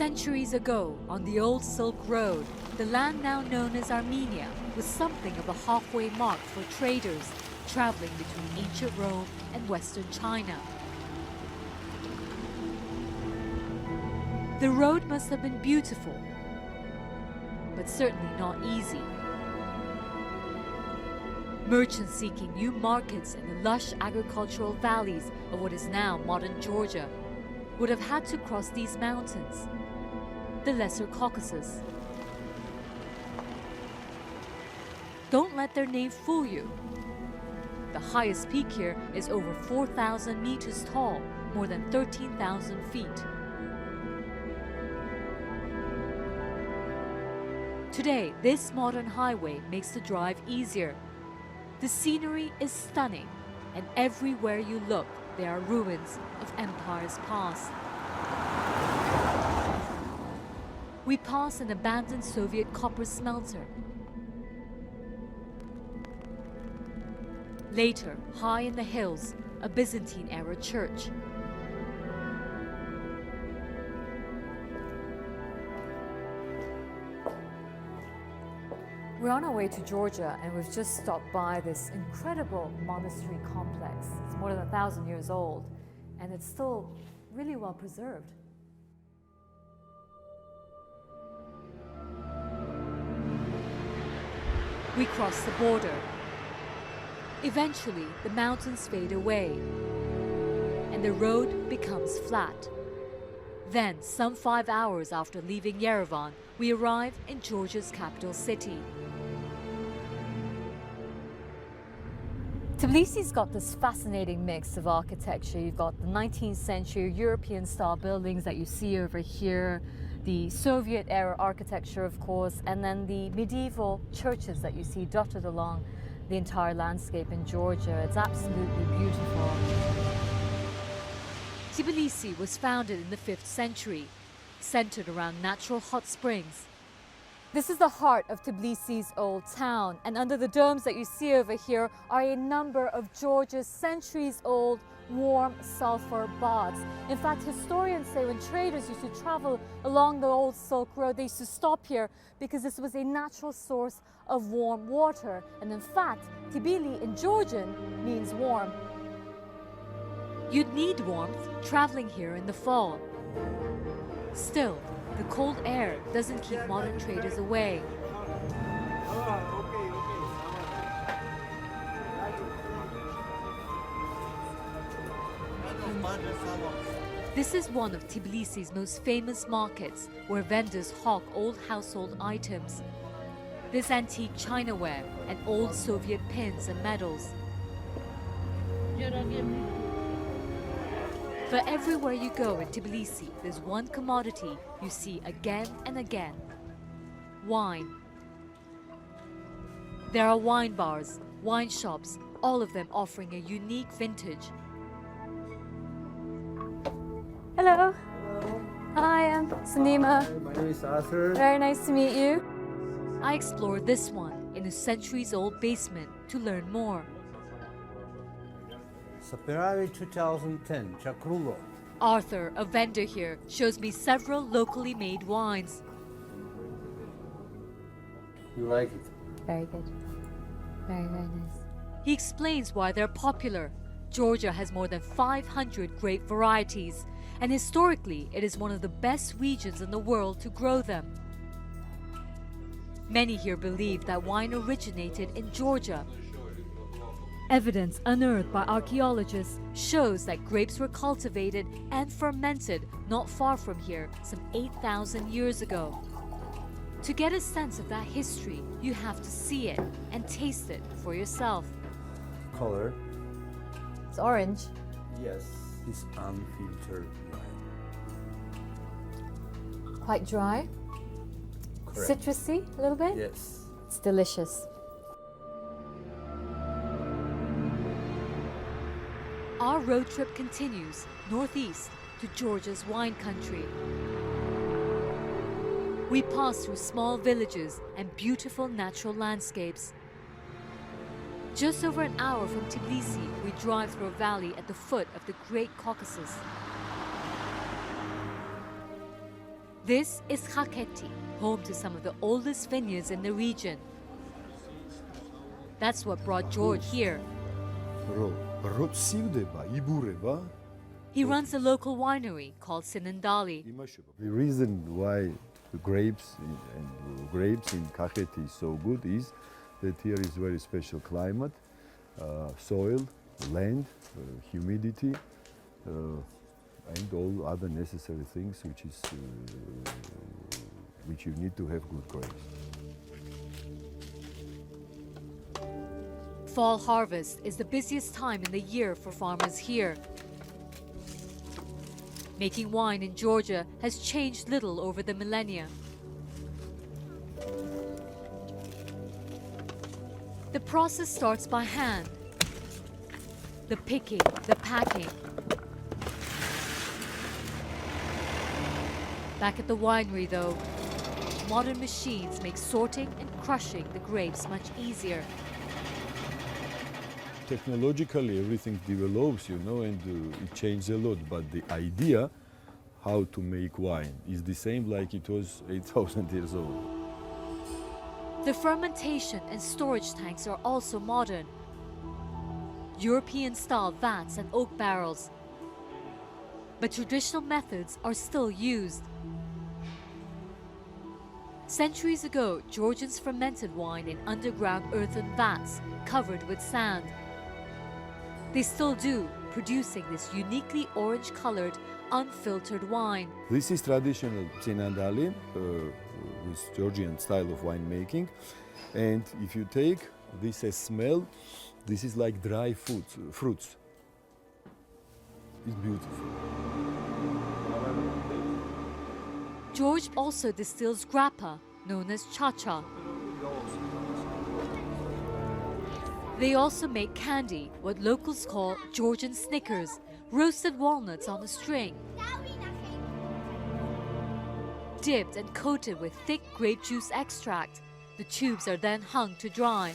Centuries ago, on the old Silk Road, the land now known as Armenia was something of a halfway mark for traders traveling between ancient Rome and Western China. The road must have been beautiful, but certainly not easy. Merchants seeking new markets in the lush agricultural valleys of what is now modern Georgia would have had to cross these mountains, the Lesser Caucasus. Don't let their name fool you. The highest peak here is over 4,000 meters tall, more than 13,000 feet. Today, this modern highway makes the drive easier. The scenery is stunning, and everywhere you look, there are ruins of empires past. We pass an abandoned Soviet copper smelter. Later, high in the hills, a Byzantine-era church. We're on our way to Georgia, and we've just stopped by this incredible monastery complex. It's more than 1,000 years old, and it's still really well preserved. We cross the border. Eventually, the mountains fade away, and the road becomes flat. Then, some 5 hours after leaving Yerevan, we arrive in Georgia's capital city. Tbilisi's got this fascinating mix of architecture. You've got the 19th century European-style buildings that you see over here, the Soviet-era architecture, of course, and then the medieval churches that you see dotted along the entire landscape in Georgia. It's absolutely beautiful. Tbilisi was founded in the 5th century, centered around natural hot springs. This is the heart of Tbilisi's old town, and under the domes that you see over here are a number of Georgia's centuries-old warm sulfur baths. In fact, historians say when traders used to travel along the old Silk Road, they used to stop here because this was a natural source of warm water. And in fact, Tbilisi in Georgian means warm. You'd need warmth traveling here in the fall. Still, the cold air doesn't keep modern traders away. This is one of Tbilisi's most famous markets, where vendors hawk old household items. There's antique chinaware and old Soviet pins and medals. But everywhere you go in Tbilisi, there's one commodity you see again and again: wine. There are wine bars, wine shops, all of them offering a unique vintage. Hello. Hello. Hi, I'm Sanima. Hi, my name is Arthur. Very nice to meet you. I explored this one in a centuries-old basement to learn more. February 2010, Chakrulo. Arthur, a vendor here, shows me several locally made wines. You like it? Very good. Very, very nice. He explains why they're popular. Georgia has more than 500 grape varieties, and historically it is one of the best regions in the world to grow them. Many here believe that wine originated in Georgia. Evidence unearthed by archaeologists shows that grapes were cultivated and fermented not far from here some 8,000 years ago. To get a sense of that history, you have to see it and taste it for yourself. Color? It's orange. Yes. It's unfiltered wine. Quite dry. Correct. Citrusy a little bit. Yes. It's delicious. Our road trip continues northeast to Georgia's wine country. We pass through small villages and beautiful natural landscapes. Just over an hour from Tbilisi, we drive through a valley at the foot of the Great Caucasus. This is Khaketi, home to some of the oldest vineyards in the region. That's what brought George here. He runs a local winery called Sinandali. The reason why the grapes in Kakheti is so good is that here is very special climate, soil, land, humidity, and all other necessary things which you need to have good grapes. Fall harvest is the busiest time in the year for farmers here. Making wine in Georgia has changed little over the millennia. The process starts by hand. The picking, the packing. Back at the winery though, modern machines make sorting and crushing the grapes much easier. Technologically, everything develops, and it changes a lot. But the idea how to make wine is the same like it was 8,000 years old. The fermentation and storage tanks are also modern. European-style vats and oak barrels. But traditional methods are still used. Centuries ago, Georgians fermented wine in underground earthen vats covered with sand. They still do, producing this uniquely orange-colored, unfiltered wine. This is traditional Sinandali, with Georgian style of winemaking. And if you take this as smell, this is like dry fruits. It's beautiful. George also distills grappa, known as cha-cha. They also make candy, what locals call Georgian Snickers, roasted walnuts on a string. Dipped and coated with thick grape juice extract, the tubes are then hung to dry.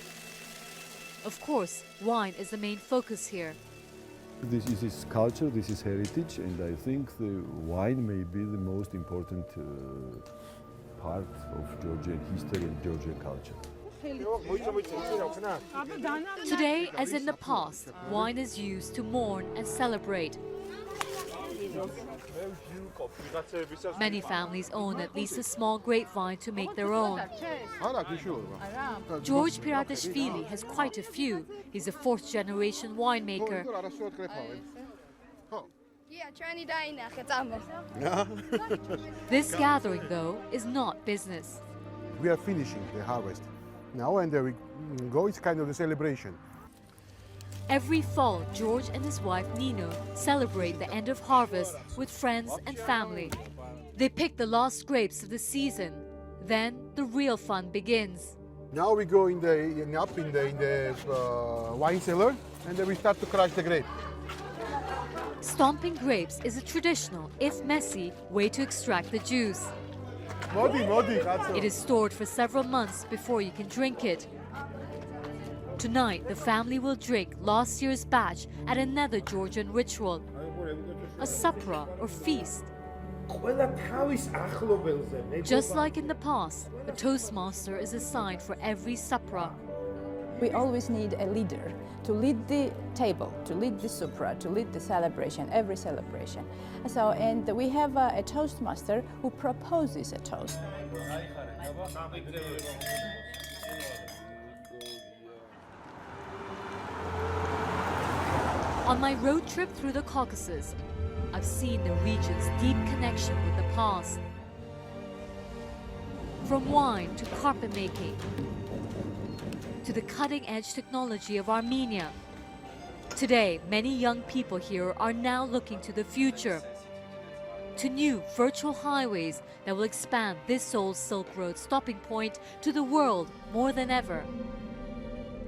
Of course, wine is the main focus here. This is culture, this is heritage, and I think the wine may be the most important part of Georgian history and Georgian culture. Today, as in the past, wine is used to mourn and celebrate. Many families own at least a small grapevine to make their own. George Piratashvili has quite a few. He's a fourth-generation winemaker. This gathering, though, is not business. We are finishing the harvest now, and there we go. It's kind of a celebration. Every fall, George and his wife Nino celebrate the end of harvest with friends and family. They pick the last grapes of the season. Then the real fun begins. Now we go in the wine cellar, and then we start to crush the grape. Stomping grapes is a traditional, if messy, way to extract the juice. It is stored for several months before you can drink it. Tonight, the family will drink last year's batch at another Georgian ritual, a supra or feast. Just like in the past, a toastmaster is assigned for every supra. We always need a leader to lead the table, to lead the supra, to lead the celebration, every celebration. And we have a toastmaster who proposes a toast. On my road trip through the Caucasus, I've seen the region's deep connection with the past. From wine to carpet making, to the cutting-edge technology of Armenia. Today, many young people here are now looking to the future, to new virtual highways that will expand this old Silk Road stopping point to the world more than ever.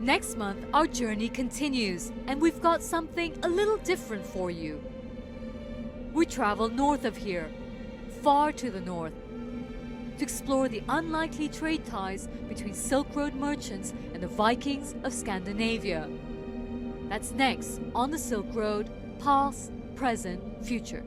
Next month, our journey continues, and we've got something a little different for you. We travel north of here, far to the north, to explore the unlikely trade ties between Silk Road merchants and the Vikings of Scandinavia. That's next on the Silk Road, past, present, future.